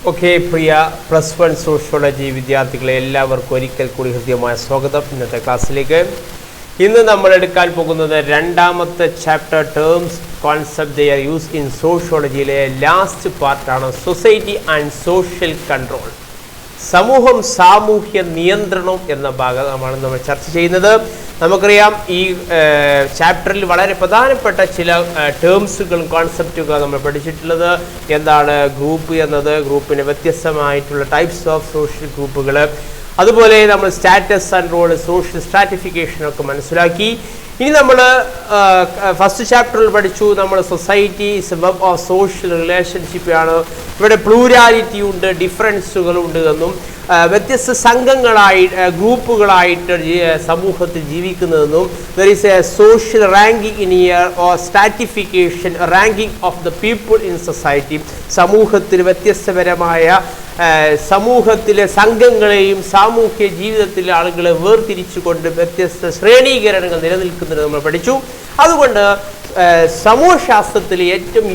Okay, പ്രിയ +1 sociology വിദ്യാർത്ഥികളെ എല്ലാവർക്കും ഒരിക്കൽ കൂടി ഹൃദ്യമായ സ്വാഗതം ഇന്നത്തെ ക്ലാസ്സിലേക്ക്. ഇന്ന് നമ്മൾ എടുക്കാൻ പോകുന്നത് രണ്ടാമത്തെ chapter terms concept there use in സോഷ്യോളജിയിലെ ലാസ്റ്റ് പാർട്ടാണ് സൊസൈറ്റി ആൻഡ് സോഷ്യൽ കൺട്രോൾ. സമൂഹം സാമൂഹ്യ നിയന്ത്രണം എന്ന ഭാഗമാണ് നമ്മൾ ചർച്ച ചെയ്യുന്നത്. നമുക്കറിയാം ഈ ചാപ്റ്ററിൽ വളരെ പ്രധാനപ്പെട്ട ചില ടേംസുകളും കോൺസെപ്റ്റുകളും നമ്മൾ പഠിച്ചിട്ടുള്ളത്. എന്താണ് ഗ്രൂപ്പ് എന്നത്, ഗ്രൂപ്പിന് വ്യത്യസ്തമായിട്ടുള്ള ടൈപ്സ് ഓഫ് സോഷ്യൽ ഗ്രൂപ്പുകൾ, അതുപോലെ നമ്മൾ സ്റ്റാറ്റസ് ആൻഡ് റോൾ, സോഷ്യൽ സ്ട്രാറ്റിഫിക്കേഷനൊക്കെ മനസ്സിലാക്കി. ഇനി നമ്മൾ ഫസ്റ്റ് ചാപ്റ്ററിൽ പഠിച്ചു നമ്മൾ society is A web of social relationship ആണ്. ഇവിടെ പ്ലൂരാലിറ്റി ഉണ്ട്, ഡിഫറൻസുകളുണ്ട് എന്നും വ്യത്യസ്ത സംഘങ്ങളായി ഗ്രൂപ്പുകളായിട്ട് സമൂഹത്തിൽ ജീവിക്കുന്നതെന്നും there is a social ranking in here or stratification ranking of the people in society. സമൂഹത്തിൽ വ്യത്യസ്തപരമായ സമൂഹത്തിലെ സംഘങ്ങളെയും സാമൂഹ്യ ജീവിതത്തിലെ ആളുകളെ വേർതിരിച്ചുകൊണ്ട് വ്യത്യസ്ത ശ്രേണീകരണങ്ങൾ നിലനിൽക്കുന്നത് നമ്മൾ പഠിച്ചു. അതുകൊണ്ട് സമൂഹശാസ്ത്രത്തിൽ ഏറ്റവും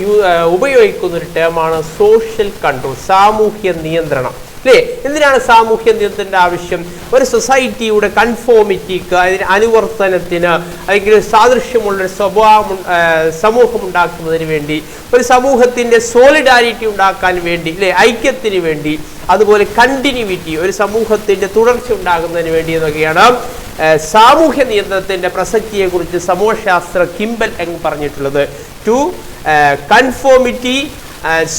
ഉപയോഗിക്കുന്ന ഒരു ടേമാണ് സോഷ്യൽ കൺട്രോൾ, സാമൂഹ്യ നിയന്ത്രണം. അല്ലേ, എന്തിനാണ് സാമൂഹ്യ നിയന്ത്രണത്തിൻ്റെ ആവശ്യം? ഒരു സൊസൈറ്റിയുടെ കൺഫോമിറ്റിക്ക്, അതിന് അനുവർത്തനത്തിന്, അല്ലെങ്കിൽ സാദൃശ്യമുള്ള സ്വഭാവം സമൂഹം ഉണ്ടാക്കുന്നതിന് വേണ്ടി, ഒരു സമൂഹത്തിൻ്റെ സോളിഡാരിറ്റി ഉണ്ടാക്കാൻ വേണ്ടി, അല്ലേ, ഐക്യത്തിന് വേണ്ടി, അതുപോലെ കണ്ടിന്യൂവിറ്റി, ഒരു സമൂഹത്തിൻ്റെ തുടർച്ച ഉണ്ടാകുന്നതിന് വേണ്ടി എന്നൊക്കെയാണ് സാമൂഹ്യ നിയന്ത്രണത്തിൻ്റെ പ്രസക്തിയെക്കുറിച്ച് സമൂഹശാസ്ത്ര കിംബൽ എന്ന് പറഞ്ഞിട്ടുള്ളത്. To conformity,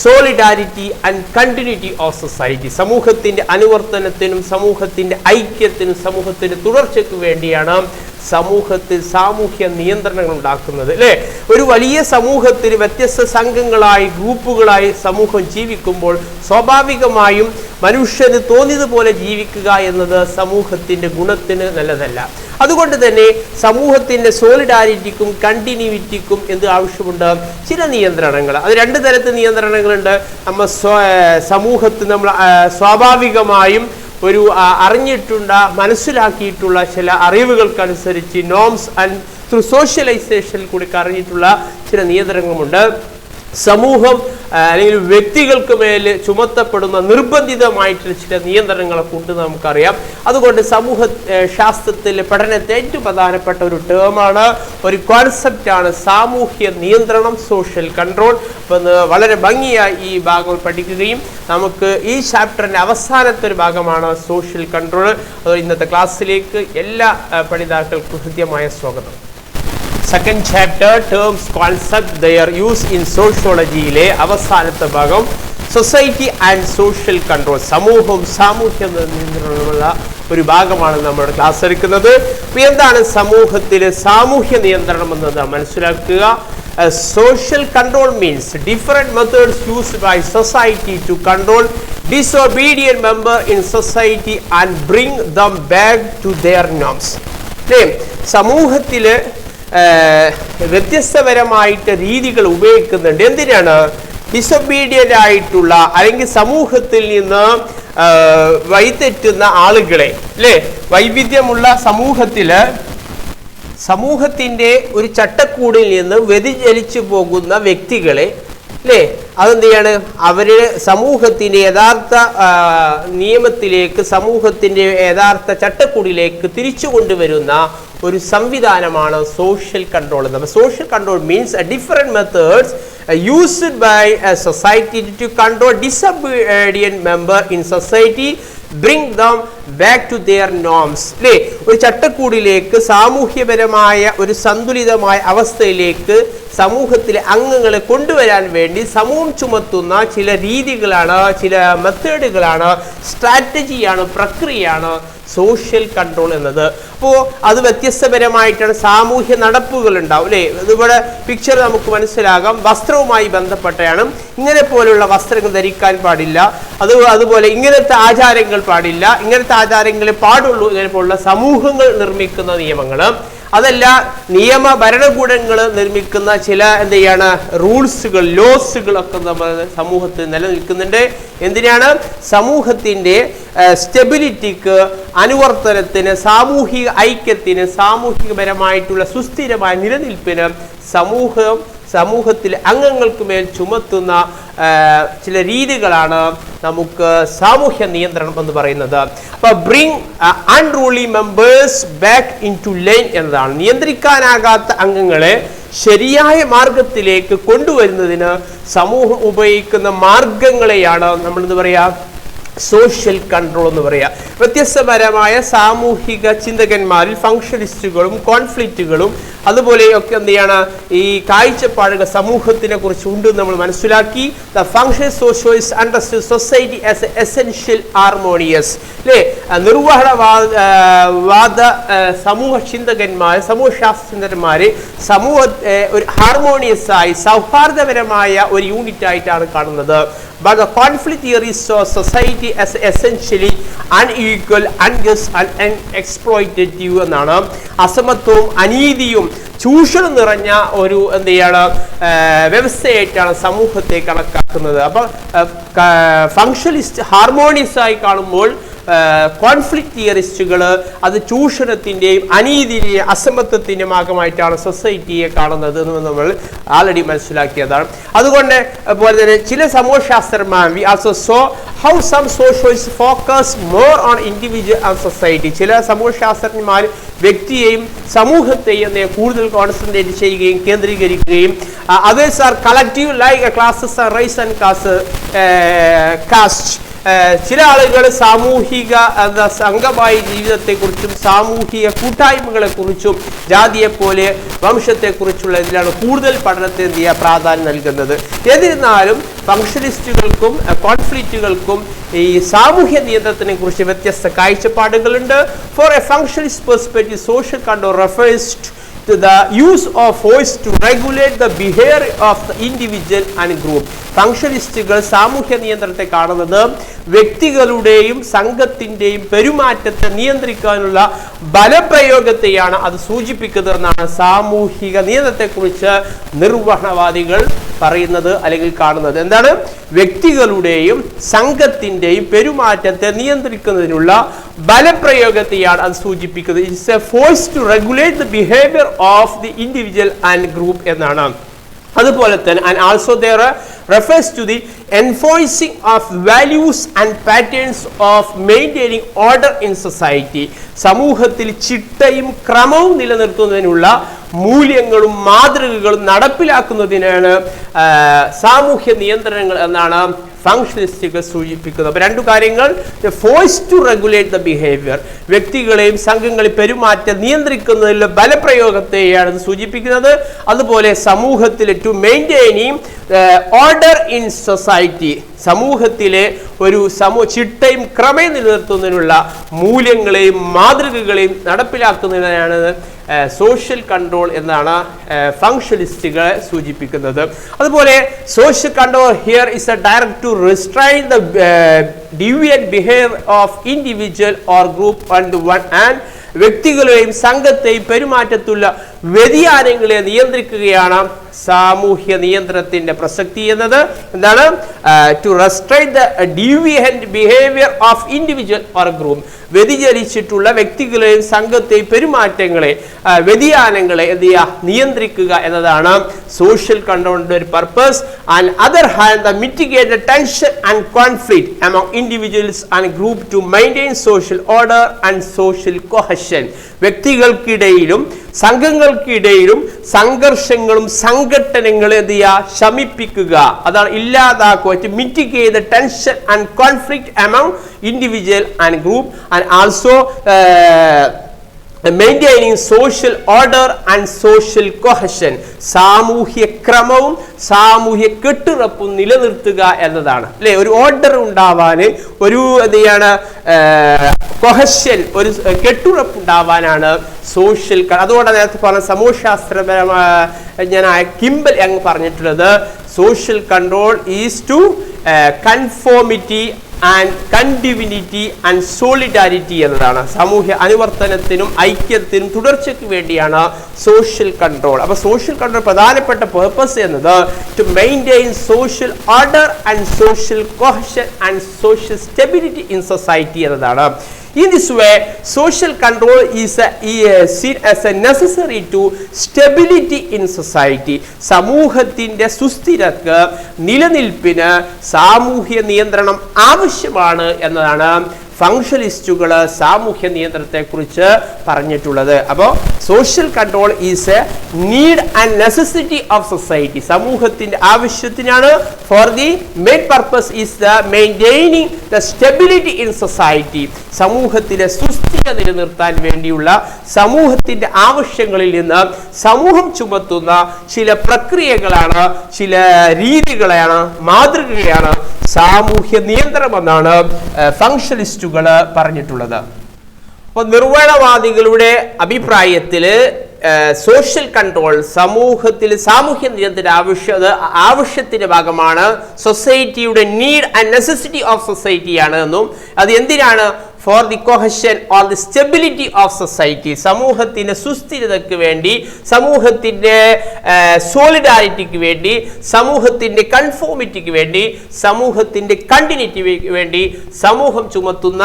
solidarity and continuity of society. സമൂഹത്തിൻ്റെ അനുവർത്തനത്തിനും സമൂഹത്തിൻ്റെ ഐക്യത്തിനും സമൂഹത്തിൻ്റെ തുടർച്ചയ്ക്ക് വേണ്ടിയാണ് സമൂഹത്തിൽ സാമൂഹ്യ നിയന്ത്രണങ്ങൾ ഉണ്ടാക്കുന്നത്. അല്ലേ, ഒരു വലിയ സമൂഹത്തിൽ വ്യത്യസ്ത സംഘങ്ങളായി, ഗ്രൂപ്പുകളായി സമൂഹം ജീവിക്കുമ്പോൾ സ്വാഭാവികമായും മനുഷ്യന് തോന്നിയതുപോലെ ജീവിക്കുക എന്നത് സമൂഹത്തിൻ്റെ ഗുണത്തിന് നല്ലതല്ല. അതുകൊണ്ട് തന്നെ സമൂഹത്തിൻ്റെ സോളിഡാരിറ്റിക്കും കണ്ടിന്യൂവിറ്റിക്കും എന്ത് ആവശ്യമുണ്ട്? ചില നിയന്ത്രണങ്ങൾ. അത് രണ്ട് തരത്തിൽ നിയന്ത്രണങ്ങളുണ്ട്. നമ്മൾ സമൂഹത്തിൽ നമ്മൾ സ്വാഭാവികമായും ഒരു അറിഞ്ഞിട്ടുള്ള, മനസ്സിലാക്കിയിട്ടുള്ള ചില അറിവുകൾക്കനുസരിച്ച് നോംസ് ആൻഡ് ത്രൂ സോഷ്യലൈസേഷനിൽ കൂടി അറിഞ്ഞിട്ടുള്ള ചില നിയന്ത്രണങ്ങളുമുണ്ട്. സമൂഹം അല്ലെങ്കിൽ വ്യക്തികൾക്ക് മേൽ ചുമത്തപ്പെടുന്ന നിർബന്ധിതമായിട്ടുള്ള ചില നിയന്ത്രണങ്ങളൊക്കെ ഉണ്ട് നമുക്കറിയാം. അതുകൊണ്ട് സമൂഹ ശാസ്ത്രത്തിലെ പഠനത്തെ ഏറ്റവും പ്രധാനപ്പെട്ട ഒരു ടേമാണ്, ഒരു കോൺസെപ്റ്റാണ് സാമൂഹ്യ നിയന്ത്രണം, സോഷ്യൽ കൺട്രോൾ. അപ്പം വളരെ ഭംഗിയായി ഈ ഭാഗം പഠിക്കുകയും നമുക്ക് ഈ ചാപ്റ്ററിൻ്റെ അവസാനത്തെ ഒരു ഭാഗമാണ് സോഷ്യൽ കൺട്രോൾ. അത് ഇന്നത്തെ ക്ലാസ്സിലേക്ക് എല്ലാ പഠിതാക്കൾക്കും ഹൃദ്യമായ സ്വാഗതം. Second chapter terms concept there use in സോഷ്യോളജിയിലെ അവസാനത്തെ ഭാഗം സൊസൈറ്റി ആൻഡ് സോഷ്യൽ കൺട്രോൾ, സമൂഹവും സാമൂഹ്യ നിയന്ത്രണമുള്ള ഒരു ഭാഗമാണ് നമ്മുടെ ക്ലാസ് എടുക്കുന്നത്. എന്താണ് സമൂഹത്തിലെ സാമൂഹ്യ നിയന്ത്രണം എന്നത് മനസ്സിലാക്കുക. Social control means different methods used by society to control disobedient member in society and bring them back to their norms. സമൂഹത്തിൽ വ്യത്യസ്തപരമായിട്ട് രീതികൾ ഉപയോഗിക്കുന്നുണ്ട്. എന്തിനാണ്? ഡിസൊബീഡിയൻ്റ് ആയിട്ടുള്ള അല്ലെങ്കിൽ സമൂഹത്തിൽ നിന്ന് വഴിതെറ്റുന്ന ആളുകളെ, അല്ലേ, വൈവിധ്യമുള്ള സമൂഹത്തിൻ്റെ ഒരു ചട്ടക്കൂടിൽ നിന്ന് വ്യതിചലിച്ചു പോകുന്ന വ്യക്തികളെ, അല്ലേ, അതെന്ത് ചെയ്യാണ്? അവര് സമൂഹത്തിൻ്റെ യഥാർത്ഥ നിയമത്തിലേക്ക്, സമൂഹത്തിൻ്റെ യഥാർത്ഥ ചട്ടക്കൂടിലേക്ക് തിരിച്ചു കൊണ്ടുവരുന്ന ഒരു സംവിധാനമാണ് സോഷ്യൽ കൺട്രോൾ എന്നത്. Social control means different methods used by a society to control disobedient member in society, bring them back to their norms. അല്ലേ, ഒരു ചട്ടക്കൂടിലേക്ക്, സാമൂഹ്യപരമായ ഒരു സന്തുലിതമായ അവസ്ഥയിലേക്ക് സമൂഹത്തിലെ അംഗങ്ങളെ കൊണ്ടുവരാൻ വേണ്ടി സമൂഹം ചുമത്തുന്ന ചില രീതികളാണ്, ചില മെത്തേഡുകളാണ്, സ്ട്രാറ്റജിയാണ്, പ്രക്രിയയാണ് സോഷ്യൽ കൺട്രോൾ എന്നത്. അപ്പോൾ അത് വ്യത്യസ്തപരമായിട്ടാണ് സാമൂഹ്യ നടപ്പുകൾ ഉണ്ടാവും. അല്ലേ, ഇതിവിടെ പിക്ചർ നമുക്ക് മനസ്സിലാകാം. വസ്ത്രവുമായി ബന്ധപ്പെട്ടാണ്. ഇങ്ങനെ പോലുള്ള വസ്ത്രങ്ങൾ ധരിക്കാൻ പാടില്ല, അതുപോലെ ഇങ്ങനത്തെ ആചാരങ്ങൾ പാടില്ല, ഇങ്ങനത്തെ ആചാരങ്ങളെ പാടുള്ളൂ, ഇങ്ങനെ പോലുള്ള സമൂഹങ്ങൾ നിർമ്മിക്കുന്ന നിയമങ്ങൾ. അതല്ല, നിയമ ഭരണകൂടങ്ങൾ നിർമ്മിക്കുന്ന ചില എന്ത് ചെയ്യാണ് റൂൾസുകൾ, ലോസുകളൊക്കെ നമ്മൾ സമൂഹത്തിൽ നിലനിൽക്കുന്നുണ്ട്. എന്തിനാണ്? സമൂഹത്തിൻ്റെ സ്റ്റെബിലിറ്റിക്ക്, അനുവർത്തനത്തിന്, സാമൂഹിക ഐക്യത്തിന്, സാമൂഹികപരമായിട്ടുള്ള സുസ്ഥിരമായ നിലനിൽപ്പിന് സമൂഹം സമൂഹത്തിലെ അംഗങ്ങൾക്ക് മേൽ ചുമത്തുന്ന ചില രീതികളാണ് നമുക്ക് സാമൂഹ്യ നിയന്ത്രണം എന്ന് പറയുന്നത്. അപ്പോൾ bring unruly members back into line എന്നതാണ്. നിയന്ത്രിക്കാനാകാത്ത അംഗങ്ങളെ ശരിയായ മാർഗത്തിലേക്ക് കൊണ്ടുവരുന്നതിന് സമൂഹം ഉപയോഗിക്കുന്ന മാർഗങ്ങളെയാണ് നമ്മൾ എന്താ പറയുക, സോഷ്യൽ കൺട്രോൾ എന്ന് പറയുക. വ്യത്യസ്തപരമായ സാമൂഹിക ചിന്തകന്മാരിൽ ഫങ്ഷനിസ്റ്റുകളും കോൺഫ്ലിക്റ്റുകളും അതുപോലെയൊക്കെ എന്ത് ചെയ്യാണ് ഈ കാഴ്ചപ്പാടുകൾ സമൂഹത്തിനെ കുറിച്ച് ഉണ്ട് നമ്മൾ മനസ്സിലാക്കി. The function sociologist understood society as essential harmonious അല്ലേ. നിർവഹണവാദ സമൂഹ ചിന്തകന്മാർ സമൂഹശാസ്ത്രജ്ഞന്മാരെ സമൂഹത്തെ ഒരു ഹാർമോണിയസ് ആയി സൗഹാർദ്ദപരമായ ഒരു യൂണിറ്റ് ആയിട്ടാണ് കാണുന്നത്. But the conflict theory saw society as essentially unequal, unjust and exploitative എന്നാണ്. അസമത്വവും അനീതിയും ചൂഷണം നിറഞ്ഞ ഒരു എന്ത് ചെയ്യാണ് വ്യവസ്ഥയായിട്ടാണ് സമൂഹത്തെ കണക്കാക്കുന്നത്. അപ്പം ഫങ്ഷനിസ്റ്റ് ഹാർമോണിയസ് ആയി കാണുമ്പോൾ കോൺഫ്ലിക്റ്റ് തിയറിസ്റ്റുകൾ അത് ചൂഷണത്തിൻ്റെയും അനീതിയുടെയും അസമത്വത്തിൻ്റെ ഭാഗമായിട്ടാണ് സൊസൈറ്റിയെ കാണുന്നത് എന്ന് നമ്മൾ ആൾറെഡി മനസ്സിലാക്കിയതാണ്. അതുകൊണ്ട് പോലെ തന്നെ ചില സമൂഹശാസ്ത്രജ്ഞർ we also saw how some socialist focus more on individual and society. ചില സമൂഹശാസ്ത്രജ്ഞന്മാർ വ്യക്തിയെയും സമൂഹത്തെയും കൂടുതൽ കോൺസെൻട്രേറ്റ് ചെയ്യുകയും കേന്ദ്രീകരിക്കുകയും others are collective like classes are race and caste. ചില ആളുകൾ സാമൂഹിക സംഘമായ ജീവിതത്തെക്കുറിച്ചും സാമൂഹിക കൂട്ടായ്മകളെക്കുറിച്ചും ജാതിയെപ്പോലെ വംശത്തെക്കുറിച്ചുള്ള ഇതിലാണ് കൂടുതൽ പഠനത്തിന് എന്ത് ചെയ്യുക പ്രാധാന്യം നൽകുന്നത്. എന്നിരുന്നാലും ഫങ്ഷനിസ്റ്റുകൾക്കും കോൺഫ്ലിക്റ്റുകൾക്കും ഈ സാമൂഹ്യ നിയന്ത്രണത്തിനെ കുറിച്ച് വ്യത്യസ്ത കാഴ്ചപ്പാടുകളുണ്ട്. For a functionalist perspective social control refers to the use of force to regulate the behavior of the individual and group. ഫങ്ഷനിസ്റ്റുകൾ സാമൂഹ്യ നിയന്ത്രണത്തെ കാണുന്നത് വ്യക്തികളുടെയും സംഘത്തിൻ്റെയും പെരുമാറ്റത്തെ നിയന്ത്രിക്കാനുള്ള ബലപ്രയോഗത്തെയാണ് അത് സൂചിപ്പിക്കുന്നതെന്നാണ് സാമൂഹിക നിയന്ത്രണത്തെക്കുറിച്ച് നിർവഹണവാദികൾ പറയുന്നത് അല്ലെങ്കിൽ കാണുന്നത്. എന്താണ്? വ്യക്തികളുടെയും സംഘത്തിൻ്റെയും പെരുമാറ്റത്തെ നിയന്ത്രിക്കുന്നതിനുള്ള ബലപ്രയോഗത്തെയാണ് അത് സൂചിപ്പിക്കുന്നത്. It's a force to regulate the behaviour of the individual and group എന്നാണ്. അതുപോലെ തന്നെ and also there refers to the enforcing of values and patterns of maintaining order in society. സമൂഹത്തിൽ ചിട്ടയും ക്രമവും നിലനിർത്തുന്നതിനുള്ള മൂല്യങ്ങളും മാതൃകകളും നടപ്പിലാക്കുന്നതിനാണ് സാമൂഹ്യ നിയന്ത്രണങ്ങൾ എന്നാണ് ഫങ്ഷനിസ്റ്റുകൾ സൂചിപ്പിക്കുന്നത്. അപ്പോൾ രണ്ടു കാര്യങ്ങൾ, force to regulate the behaviour, വ്യക്തികളെയും സംഘങ്ങളെയും പെരുമാറ്റം നിയന്ത്രിക്കുന്നതിലുള്ള ബലപ്രയോഗത്തെയാണ് ഇത് സൂചിപ്പിക്കുന്നത്. അതുപോലെ സമൂഹത്തിലെ to maintaining order in society, സമൂഹത്തിലെ ഒരു ചിട്ടയും ക്രമയും നിലനിർത്തുന്നതിനുള്ള മൂല്യങ്ങളെയും മാതൃകകളെയും നടപ്പിലാക്കുന്നതിനാണ് സോഷ്യൽ കൺട്രോൾ എന്നാണ് ഫങ്ഷനിസ്റ്റുകളെ സൂചിപ്പിക്കുന്നത്. അതുപോലെ social control here is a direct to restrain the deviant behavior of individual or group and വ്യക്തികളെയും സംഘത്തെയും പെരുമാറ്റത്തുള്ള വ്യതിയാനങ്ങളെ നിയന്ത്രിക്കുകയാണ് സാമൂഹ്യ നിയന്ത്രണത്തിന്റെ പ്രസക്തി എന്നത്. എന്താണ്? To restrain the deviant behaviour of individual or group, വ്യതിചലിച്ചിട്ടുള്ള വ്യക്തികളെയും സംഘത്തെയും പെരുമാറ്റങ്ങളെ വ്യതിയാനങ്ങളെ എന്ത് ചെയ്യുക? നിയന്ത്രിക്കുക എന്നതാണ് സോഷ്യൽ കൺട്രോളിന്റെ ഒരു purpose. And other hand the mitigate the tension and conflict among individuals and group to maintain social order and social cohesion. വ്യക്തികൾക്കിടയിലും സംഘങ്ങൾക്കിടയിലും സംഘർഷങ്ങളും സംഘട്ടനങ്ങളും എന്ത് ചെയ്യുക? ശമിപ്പിക്കുക, അതാണ് ഇല്ലാതാക്കുക. to mitigate the tension and conflict among individual and group and also maintaining social order and social cohesion, സാമൂഹ്യ ക്രമവും സാമൂഹ്യ കെട്ടുറപ്പും നിലനിർത്തുക എന്നതാണ് അല്ലെ. ഒരു ഓർഡർ ഉണ്ടാവാന്, ഒരു എന്ത് ചെയ്യാണ് കൊഹഷൻ, ഒരു കെട്ടുറപ്പ് ഉണ്ടാവാനാണ് സോഷ്യൽ. അതുകൊണ്ട് നേരത്തെ പറഞ്ഞ സമൂഹശാസ്ത്രപരമായ കിംബൽ അങ്ങ് പറഞ്ഞിട്ടുള്ളത് social control is to conformity and continuity and solidarity എന്നതാണ്. സാമൂഹ്യ അനുവർത്തനത്തിനും ഐക്യത്തിനും തുടർച്ചയ്ക്ക് വേണ്ടിയാണ് സോഷ്യൽ കൺട്രോൾ. അപ്പോൾ സോഷ്യൽ കൺട്രോൾ പ്രധാനപ്പെട്ട പേർപ്പസ് എന്നത് to maintain social order and social cohesion and social stability in society എന്നതാണ്. In this way, social control is seen as a necessary to stability in society. സമൂഹത്തിന്റെ സുസ്ഥിരതയ്ക്ക് നിലനിൽപ്പിന് സാമൂഹ്യ നിയന്ത്രണം ആവശ്യമാണ് എന്നതാണ് ഫങ്ഷണലിസ്റ്റുകൾ സാമൂഹ്യ നിയന്ത്രണത്തെക്കുറിച്ച് പറഞ്ഞിട്ടുള്ളത്. അപ്പോൾ social control is a need and necessity of society. സമൂഹത്തിന്റെ ആവശ്യത്തിനാണ്. For the main purpose is the maintaining the stability in society. സമൂഹത്തിലെ സുസ്ഥിരത നിലനിർത്താൻ വേണ്ടിയുള്ള സമൂഹത്തിന്റെ ആവശ്യങ്ങളിൽ നിന്ന് സമൂഹം ചുമത്തുന്ന ചില പ്രക്രിയകളാണ്, ചില രീതികളാണ്, മാതൃകയാണ് സാമൂഹ്യ നിയന്ത്രണമെന്നാണ് ഫങ്ഷണലിസ്റ്റുകൾ പറഞ്ഞിട്ടുള്ളത്. അപ്പോൾ നിർവ്വഹണവാദികളുടെ അഭിപ്രായത്തിൽ സോഷ്യൽ കൺട്രോൾ സമൂഹത്തിൽ സാമൂഹ്യ നിയന്ത്രണ ആവശ്യത്തിന്റെ ഭാഗമാണ്. സൊസൈറ്റിയുടെ നീഡ് ആൻഡ് നെസസിറ്റി ഓഫ് സൊസൈറ്റിയാണ് എന്നും അത് എന്തിനാണ്? For the cohesion or the stability of society. സമൂഹത്തിന്റെ സുസ്ഥിരതയ്ക്ക് വേണ്ടി, സമൂഹത്തിന്റെ സോളിഡാരിറ്റിക്ക് വേണ്ടി, സമൂഹത്തിന്റെ കൺഫോമിറ്റിക്ക് വേണ്ടി, സമൂഹത്തിന്റെ കണ്ടിന്യൂറ്റിക്ക് വേണ്ടി സമൂഹം ചുമത്തുന്ന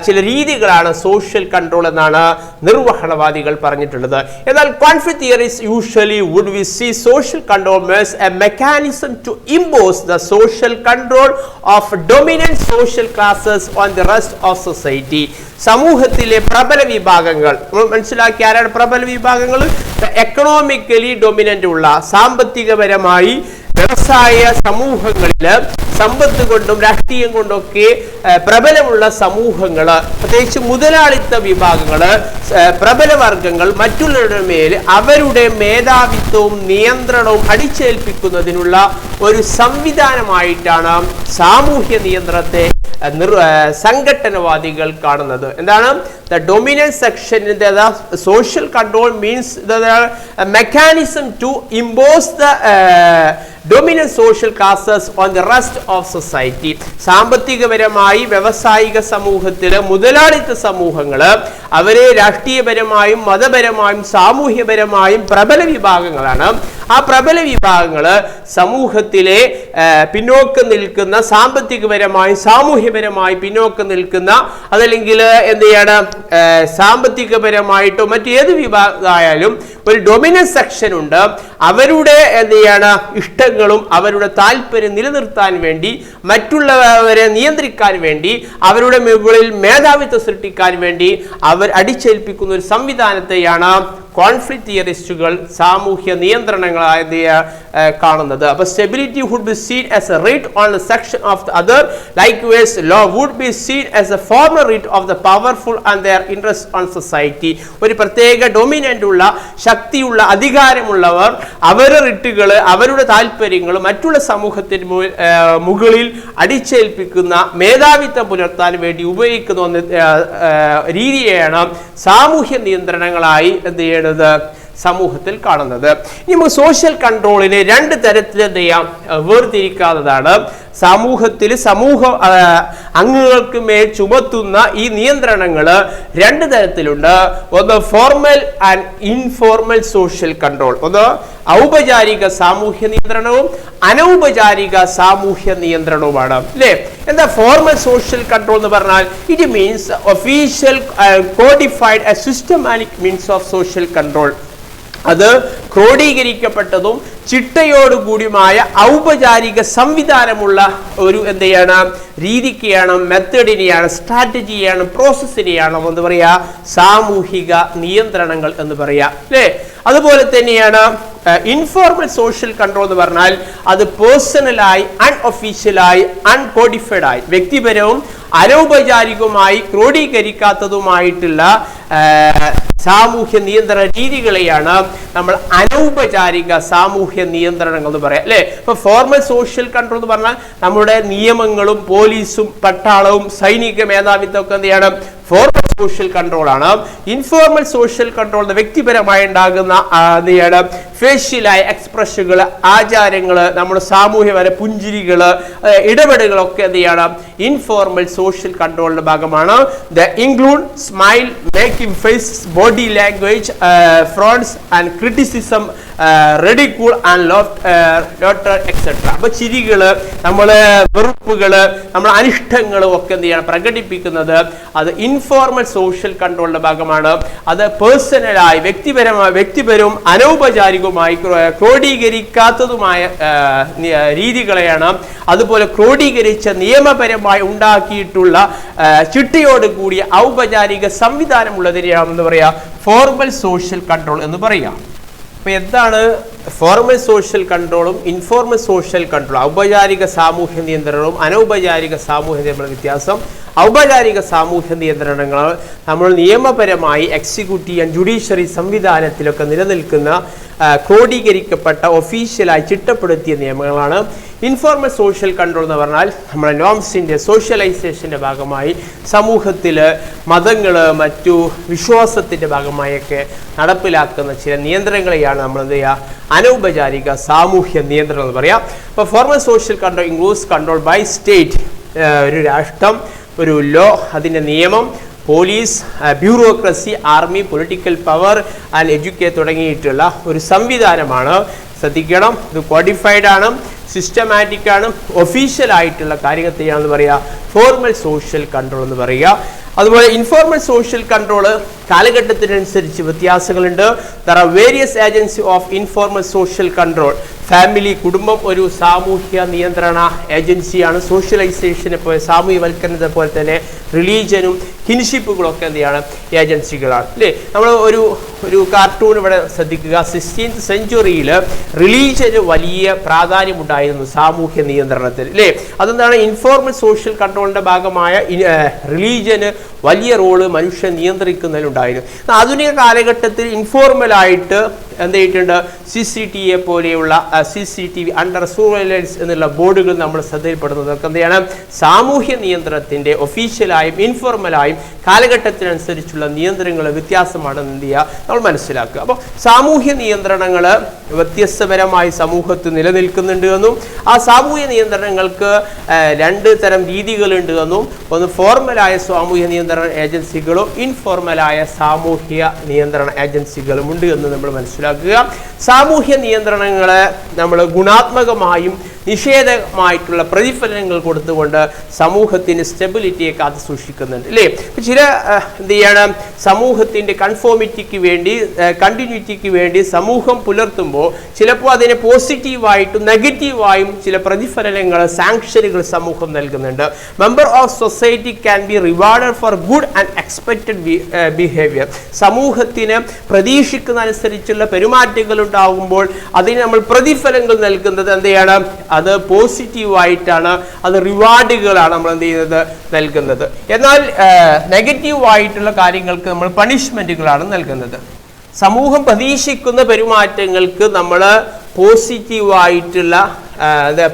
ചില രീതികളാണ് സോഷ്യൽ കൺട്രോൾ എന്നാണ് നിർവ്വഹണവാദികൾ പറഞ്ഞിട്ടുള്ളത്. എന്നാൽ conflict theories usually would we see social control as a mechanism to impose the social control of dominant social classes on the rest of society. സമൂഹത്തിലെ പ്രബല വിഭാഗങ്ങൾ നമ്മൾ മനസ്സിലാക്കി. ആരാണ് പ്രബല വിഭാഗങ്ങൾ? എക്കണോമിക്കലി ഡൊമിനന്റ് ഉള്ള, സാമ്പത്തികപരമായി വ്യവസായ സമൂഹങ്ങളിൽ സമ്പത്ത് കൊണ്ടും രാഷ്ട്രീയം കൊണ്ടൊക്കെ പ്രബലമുള്ള സമൂഹങ്ങൾ, പ്രത്യേകിച്ച് മുതലാളിത്ത വിഭാഗങ്ങൾ, പ്രബല വർഗങ്ങൾ മറ്റുള്ളവരുടെ മേൽ അവരുടെ മേധാവിത്വവും നിയന്ത്രണവും അടിച്ചേൽപ്പിക്കുന്നതിനുള്ള ഒരു സംവിധാനമായിട്ടാണ് സാമൂഹ്യ നിയന്ത്രണത്തെ സംഘടനവാദികൾ കാണുന്നത്. എന്താണ്? The dominant section in the social control means the mechanism to impose the dominant social classes on the rest of society. സാമ്പത്തികപരമായി വ്യവസായിക സമൂഹത്തിലെ മുതലാളിത്ത സമൂഹങ്ങൾ അവരെ രാഷ്ട്രീയപരമായും മതപരമായും സാമൂഹ്യപരമായും പ്രബല വിഭാഗങ്ങളാണ്. ആ പ്രബല വിഭാഗങ്ങൾ സമൂഹത്തിലെ പിന്നോക്കം നിൽക്കുന്ന, സാമ്പത്തികപരമായും സാമൂഹ്യപരമായി പിന്നോക്കം നിൽക്കുന്ന, അതല്ലെങ്കിൽ എന്ത് ചെയ്യാണ്, സാമ്പത്തികപരമായിട്ടോ മറ്റേത് വിഭാഗമായാലും ഒരു ഡൊമിനന്റ് സെക്ഷൻ ഉണ്ട്. അവരുടെ എന്ത് ചെയ്യാണ്, ഇഷ്ടങ്ങളും അവരുടെ താല്പര്യം നിലനിർത്താൻ വേണ്ടി, മറ്റുള്ളവരെ നിയന്ത്രിക്കാൻ വേണ്ടി, അവരുടെ മുകളിൽ മേധാവിത്വം സൃഷ്ടിക്കാൻ വേണ്ടി അവർ അടിച്ചേൽപ്പിക്കുന്ന ഒരു സംവിധാനത്തെയാണ് കോൺഫ്ലിക്റ്റ് തിയറിസ്റ്റുകൾ സാമൂഹ്യ നിയന്ത്രണങ്ങളായി കാണുന്നത്. അപ്പോൾ stability would be seen as a right on the section of the other. Likewise law would be seen as a formal right of the powerful and their interest on society. ഒരു പ്രത്യേക dominant ഉള്ള, ശക്തിയുള്ള, അധികാരമുള്ളവർ അവരുടെ റിട്ടുകൾ, അവരുടെ താല്പര്യങ്ങൾ മറ്റുള്ള സമൂഹത്തിന് മുകളിൽ അടിച്ചേൽപ്പിക്കുന്ന, മേധാവിത്വം പുലർത്താൻ വേണ്ടി ഉപയോഗിക്കുന്ന രീതിയെയാണ് സാമൂഹ്യ നിയന്ത്രണങ്ങളായി എന്ത് ചെയ്യണത് സമൂഹത്തിൽ കാണുന്നത്. ഇനി നമുക്ക് സോഷ്യൽ കൺട്രോളിനെ രണ്ട് തരത്തിൽ എന്ത് ചെയ്യാം, വേർതിരിക്കാവുന്നതാണ്. സമൂഹത്തിൽ സമൂഹ അംഗങ്ങൾക്ക് മേൽ ചുമത്തുന്ന ഈ നിയന്ത്രണങ്ങൾ രണ്ട് തരത്തിലുണ്ട്. ഒന്ന് formal and informal social control. ഒന്ന് ഔപചാരിക സാമൂഹ്യ നിയന്ത്രണവും അനൗപചാരിക സാമൂഹ്യ നിയന്ത്രണവുമാണ്. അല്ലേ? എന്താ ഫോർമൽ സോഷ്യൽ കൺട്രോൾ എന്ന് പറഞ്ഞാൽ? It means official codified A systematic means of social control. അത് ക്രോഡീകരിക്കപ്പെട്ടതും ചിട്ടയോടുകൂടിയുമായ ഔപചാരിക സംവിധാനമുള്ള ഒരു എന്ത് ചെയ്യണം, രീതിക്കെയാണ്, മെത്തേഡിനെയാണ്, സ്ട്രാറ്റജിയാണ്, പ്രോസസ്സിനെയാണ് എന്ന് പറയാ സാമൂഹിക നിയന്ത്രണങ്ങൾ എന്ന് പറയാ. അല്ലേ? അതുപോലെ തന്നെയാണ് ഇൻഫോർമൽ സോഷ്യൽ കൺട്രോൾ എന്ന് പറഞ്ഞാൽ അത് പേഴ്സണലായി, അൺഒഫീഷ്യലായി, അൺകോഡിഫൈഡ് ആയി, വ്യക്തിപരവും അനൗപചാരികവുമായി ക്രോഡീകരിക്കാത്തതുമായിട്ടുള്ള സാമൂഹ്യ നിയന്ത്രണ രീതികളെയാണ് നമ്മൾ അനൗപചാരിക സാമൂഹ്യ നിയന്ത്രണങ്ങൾ എന്ന് പറയാം. അല്ലെ? ഇപ്പൊ ഫോർമൽ സോഷ്യൽ കൺട്രോൾ എന്ന് പറഞ്ഞാൽ നമ്മുടെ നിയമങ്ങളും പോലീസും പട്ടാളവും സൈനിക മേധാവിത്വം ഒക്കെ എന്ത് ചെയ്യണം, ഫോർമൽ സോഷ്യൽ കൺട്രോൾ ആണ്. ഇൻഫോർമൽ സോഷ്യൽ കൺട്രോൾ വ്യക്തിപരമായി ഉണ്ടാകുന്ന എന്ത് ചെയ്യണം, ഫേഷ്യലായ എക്സ്പ്രഷനുകൾ, ആചാരങ്ങൾ, നമ്മുടെ സാമൂഹ്യപര പുഞ്ചിരികൾ, ഇടപെടലുകളൊക്കെ എന്ത് ചെയ്യണം, ഇൻഫോർമൽ സോഷ്യൽ കൺട്രോളിന്റെ ഭാഗമാണ്. The include smile, making face, body language, frowns and criticism, ridicule and laughter etcetera. അപ്പോൾ ചിരികൾ, നമ്മള് വെറുപ്പുകൾ, നമ്മുടെ അനിഷ്ടങ്ങളും ഒക്കെ എന്ത് ചെയ്യണം, പ്രകടിപ്പിക്കുന്നത് അത് ഇൻഫോർമൽ സോഷ്യൽ കൺട്രോളിന്റെ ഭാഗമാണ്. അത് പേഴ്സണലായി വ്യക്തിപരവും അനൗപചാരികവുമായി ക്രോഡീകരിക്കാത്തതുമായ രീതികളെയാണ്. അതുപോലെ ക്രോഡീകരിച്ച നിയമപരമായി ഉണ്ടാക്കിയിട്ടുള്ള ചിട്ടയോട് കൂടിയ ഔപചാരിക സംവിധാനമുള്ളതിനെയാണെന്ന് പറയാ ഫോർമൽ സോഷ്യൽ കൺട്രോൾ എന്ന് പറയാം. അപ്പൊ എന്താണ് ഫോർമൽ സോഷ്യൽ കൺട്രോളും ഇൻഫോർമൽ സോഷ്യൽ കൺട്രോൾ? ഔപചാരിക സാമൂഹ്യ നിയന്ത്രണവും അനൗപചാരിക സാമൂഹ്യ നിയന്ത്രണ വ്യത്യാസം. ഔപചാരിക സാമൂഹ്യ നിയന്ത്രണങ്ങൾ നമ്മൾ നിയമപരമായി എക്സിക്യൂട്ടീവ് ആൻഡ് ജുഡീഷ്യറി സംവിധാനത്തിലൊക്കെ നിലനിൽക്കുന്ന ക്രോഡീകരിക്കപ്പെട്ട ഒഫീഷ്യലായി ചിട്ടപ്പെടുത്തിയ നിയമങ്ങളാണ്. ഇൻഫോർമൽ സോഷ്യൽ കൺട്രോൾ എന്ന് പറഞ്ഞാൽ നമ്മുടെ നോംസിൻ്റെ സോഷ്യലൈസേഷൻ്റെ ഭാഗമായി സമൂഹത്തിൽ മതങ്ങൾ മറ്റു വിശ്വാസത്തിൻ്റെ ഭാഗമായൊക്കെ നടപ്പിലാക്കുന്ന ചില നിയന്ത്രണങ്ങളെയാണ് നമ്മൾ എന്ത് ചെയ്യുക, അനൗപചാരിക സാമൂഹ്യ നിയന്ത്രണം എന്ന് പറയാം. അപ്പോൾ formal social control includes control by state, ഒരു രാഷ്ട്രം, ഒരു ലോ, അതിൻ്റെ നിയമം, police, bureaucracy, army, political power and education തുടങ്ങിയിട്ടുള്ള ഒരു സംവിധാനമാണ്. ശ്രദ്ധിക്കണം, ഇത് ക്വാഡിഫൈഡ് ആണ്, സിസ്റ്റമാറ്റിക് ആണ്, ഒഫീഷ്യൽ ആയിട്ടുള്ള കാര്യത്തെയാണെന്ന് പറയുക ഫോർമൽ സോഷ്യൽ കൺട്രോൾ എന്ന് പറയുക. അതുപോലെ ഇൻഫോർമൽ സോഷ്യൽ കൺട്രോൾ കാലഘട്ടത്തിനനുസരിച്ച് വ്യത്യാസങ്ങളുണ്ട്. There are various agency of informal social control. Family, കുടുംബം ഒരു സാമൂഹ്യ നിയന്ത്രണ ഏജൻസിയാണ്. സോഷ്യലൈസേഷനെ പോലെ സാമൂഹ്യവൽക്കരണത്തെ പോലെ തന്നെ റിലീജിയനും കിൻഷിപ്പുകളൊക്കെ എന്ത് ചെയ്യാണ്, ഏജൻസികളാണ് അല്ലേ. നമ്മൾ ഒരു കാർട്ടൂൺ ഇവിടെ ശ്രദ്ധിക്കുക. 16th സെഞ്ച്വറിയിൽ റിലീജിയന് വലിയ പ്രാധാന്യമുണ്ടായിരുന്നു സാമൂഹ്യ നിയന്ത്രണത്തിൽ അല്ലേ. അതെന്താണ്, ഇൻഫോർമൽ സോഷ്യൽ കൺട്രോളിൻ്റെ ഭാഗമായ റിലീജിയന് വലിയ റോള് മനുഷ്യൻ നിയന്ത്രിക്കുന്നതിലുണ്ടായിരുന്നു. ആധുനിക കാലഘട്ടത്തിൽ ഇൻഫോർമലായിട്ട് എന്ത് ചെയ്തിട്ടുണ്ട്, CCTV പോലെയുള്ള CCTV അണ്ടർ സർവൈലൻസ് എന്നുള്ള ബോർഡുകൾ നമ്മൾ ശ്രദ്ധയിൽപ്പെടുന്നതൊക്കെ എന്ത് ചെയ്യണം, സാമൂഹ്യ നിയന്ത്രണത്തിൻ്റെ ഒഫീഷ്യലായും ഇൻഫോർമലായും കാലഘട്ടത്തിനനുസരിച്ചുള്ള നിയന്ത്രണങ്ങൾ വ്യത്യാസമാണെന്ന് എന്ത് ചെയ്യുക, നമ്മൾ മനസ്സിലാക്കുക. അപ്പോൾ സാമൂഹ്യ നിയന്ത്രണങ്ങൾ വ്യത്യസ്തപരമായി സമൂഹത്തിൽ നിലനിൽക്കുന്നുണ്ട് എന്നും ആ സാമൂഹ്യ നിയന്ത്രണങ്ങൾക്ക് രണ്ട് തരം രീതികളുണ്ട് എന്നും, ഒന്ന് ഫോർമലായ സാമൂഹ്യ നിയന്ത്രണ ഏജൻസികളും ഇൻഫോർമലായ സാമൂഹ്യ നിയന്ത്രണ ഏജൻസികളും ഉണ്ട് എന്ന് നമ്മൾ മനസ്സിലാക്കുക. സാമൂഹ്യ നിയന്ത്രണങ്ങളെ നമ്മൾ ഗുണാത്മകമായും നിഷേധമായിട്ടുള്ള പ്രതിഫലനങ്ങൾ കൊടുത്തുകൊണ്ട് സമൂഹത്തിന് സ്റ്റെബിലിറ്റിയെ കാത്തു സൂക്ഷിക്കുന്നുണ്ട് അല്ലേ. ചില എന്ത് ചെയ്യണം, സമൂഹത്തിൻ്റെ കൺഫോമിറ്റിക്ക് വേണ്ടി കണ്ടിന്യൂറ്റിക്ക് വേണ്ടി സമൂഹം പുലർത്തുമ്പോൾ ചിലപ്പോൾ അതിനെ പോസിറ്റീവായിട്ടും നെഗറ്റീവായും ചില പ്രതിഫലനങ്ങൾ സാങ്ഷനുകൾ സമൂഹം നൽകുന്നുണ്ട്. Member of society can be rewarded four good and expected behaviour. സമൂഹത്തിന് പ്രതീക്ഷിക്കുന്ന അനുസരിച്ചുള്ള പെരുമാറ്റങ്ങൾ ഉണ്ടാകുമ്പോൾ അതിന് നമ്മൾ പ്രതിഫലങ്ങൾ നൽകുന്നത് എന്ത് ചെയ്യണം, അത് പോസിറ്റീവായിട്ടാണ്, അത് റിവാർഡുകളാണ് നമ്മൾ എന്ത് ചെയ്യുന്നത്, നൽകുന്നത്. എന്നാൽ നെഗറ്റീവായിട്ടുള്ള കാര്യങ്ങൾക്ക് നമ്മൾ പണിഷ്മെന്റുകളാണ് നൽകുന്നത്. സമൂഹം പ്രതീക്ഷിക്കുന്ന പെരുമാറ്റങ്ങൾക്ക് നമ്മൾ പോസിറ്റീവായിട്ടുള്ള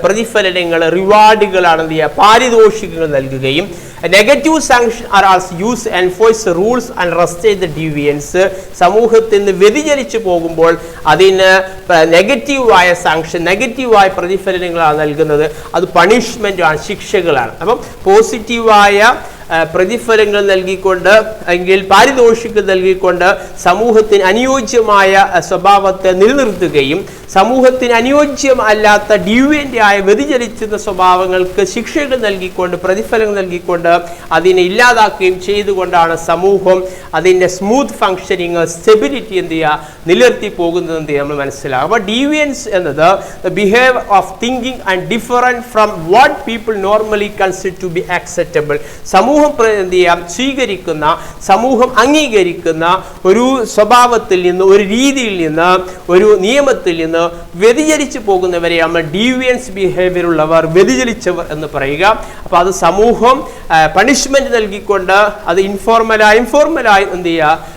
പ്രതിഫലനങ്ങൾ, റിവാർഡുകളാണ് എന്ത് ചെയ്യുക, പാരിതോഷികങ്ങൾ നൽകുകയും negative sanction are also use enforce rules and restrain the deviance. സമൂഹത്തിൽ നിന്ന് വ്യതിചലിച്ചു പോകുമ്പോൾ അതിന് നെഗറ്റീവായ സാങ്ഷൻ, നെഗറ്റീവായ പ്രതിഫലനങ്ങളാണ് നൽകുന്നത്. അത് പണിഷ്മെൻ്റാണ്, ശിക്ഷകളാണ്. അപ്പം പോസിറ്റീവായ പ്രതിഫലങ്ങൾ നൽകിക്കൊണ്ട് അല്ലെങ്കിൽ പാരിതോഷികം നൽകിക്കൊണ്ട് സമൂഹത്തിന് അനുയോജ്യമായ സ്വഭാവത്തെ നിലനിർത്തുകയും സമൂഹത്തിന് അനുയോജ്യമല്ലാത്ത ഡീവിയൻ്റ് ആയ വ്യതിചലിക്കുന്ന സ്വഭാവങ്ങൾക്ക് ശിക്ഷകൾ നൽകിക്കൊണ്ട് പ്രതിഫലങ്ങൾ നൽകിക്കൊണ്ട് അതിനെ ഇല്ലാതാക്കുകയും ചെയ്തുകൊണ്ടാണ് സമൂഹം അതിൻ്റെ സ്മൂത്ത് ഫങ്ഷനിങ്, സ്റ്റെബിലിറ്റി എന്ത് ചെയ്യുക, നിലനിർത്തി പോകുന്നത് എന്ത് ചെയ്യുക, നമ്മൾ മനസ്സിലാകും. അപ്പോൾ ഡീവിയൻസ് എന്നത് behave of thinking and different from what people normally consider to be acceptable. സമൂഹം എന്ത് ചെയ്യാം, സ്വീകരിക്കുന്ന, സമൂഹം അംഗീകരിക്കുന്ന ഒരു സ്വഭാവത്തിൽ നിന്ന്, ഒരു രീതിയിൽ നിന്ന്, ഒരു നിയമത്തിൽ നിന്ന് വ്യതിചലിച്ചു പോകുന്നവരെ നമ്മൾ ഡീവിയൻസ് ബിഹേവിയർ ഉള്ളവർ, വ്യതിചലിച്ചവർ എന്ന് പറയുക. അപ്പോൾ അത് സമൂഹം പണിഷ്മെന്റ് നൽകിക്കൊണ്ട് അത് ഇൻഫോർമലായി എന്ത് ചെയ്യുക,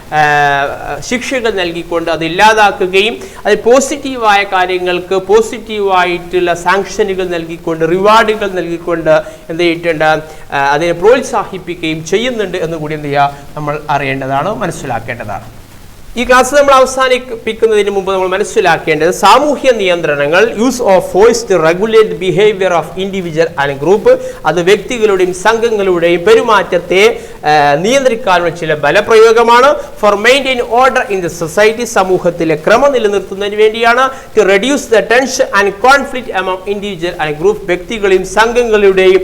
ശിക്ഷകൾ നൽകിക്കൊണ്ട് അത് ഇല്ലാതാക്കുകയും അത് പോസിറ്റീവായ കാര്യങ്ങൾക്ക് പോസിറ്റീവായിട്ടുള്ള സാങ്ഷനുകൾ നൽകിക്കൊണ്ട്, റിവാർഡുകൾ നൽകിക്കൊണ്ട് എന്ത് ചെയ്തിട്ടുണ്ട്, അതിനെ പ്രോത്സാഹിപ്പിക്കുകയും ചെയ്യുന്നുണ്ട് എന്ന് കൂടി എന്ത് ചെയ്യുക, നമ്മൾ അറിയേണ്ടതാണ്, മനസ്സിലാക്കേണ്ടതാണ്. ഈ ക്ലാസ് നമ്മൾ അവസാനിപ്പിക്കുന്നതിന് മുമ്പ് നമ്മൾ മനസ്സിലാക്കേണ്ടത് സാമൂഹ്യ നിയന്ത്രണങ്ങൾ use of force to regulate behaviour of individual and group. അത് വ്യക്തികളുടെയും സംഘങ്ങളുടെയും പെരുമാറ്റത്തെ നിയന്ത്രിക്കാനുള്ള ചില ബലപ്രയോഗമാണ്. For maintain order in the society, സമൂഹത്തിലെ ക്രമം നിലനിർത്തുന്നതിന് വേണ്ടിയാണ്. To reduce the tension and conflict among individual and group, വ്യക്തികളെയും സംഘങ്ങളുടെയും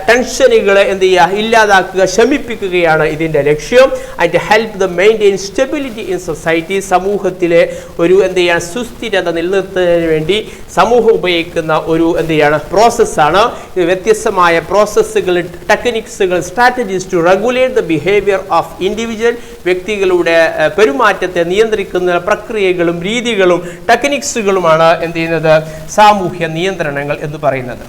ടെൻഷനുകളെ എന്ത് ചെയ്യുക, ഇല്ലാതാക്കുക, ശമിപ്പിക്കുകയാണ് ഇതിൻ്റെ ലക്ഷ്യം. And help the maintain stability in society, സമൂഹത്തിലെ ഒരു എന്ത് ചെയ്യുക, സുസ്ഥിരത നിലനിർത്തുന്നതിന് വേണ്ടി സമൂഹം ഉപയോഗിക്കുന്ന ഒരു എന്ത് ചെയ്യാണ്, പ്രോസസ്സാണ്. വ്യത്യസ്തമായ പ്രോസസ്സുകൾ, ടെക്നിക്സുകൾ, strategies to regulate the behaviour of individual, വ്യക്തികളുടെ പെരുമാറ്റത്തെ നിയന്ത്രിക്കുന്ന പ്രക്രിയകളും രീതികളും ടെക്നിക്സുകളുമാണ് എന്ത് ചെയ്യുന്നത്, സാമൂഹ്യ നിയന്ത്രണങ്ങൾ എന്ന് പറയുന്നത്.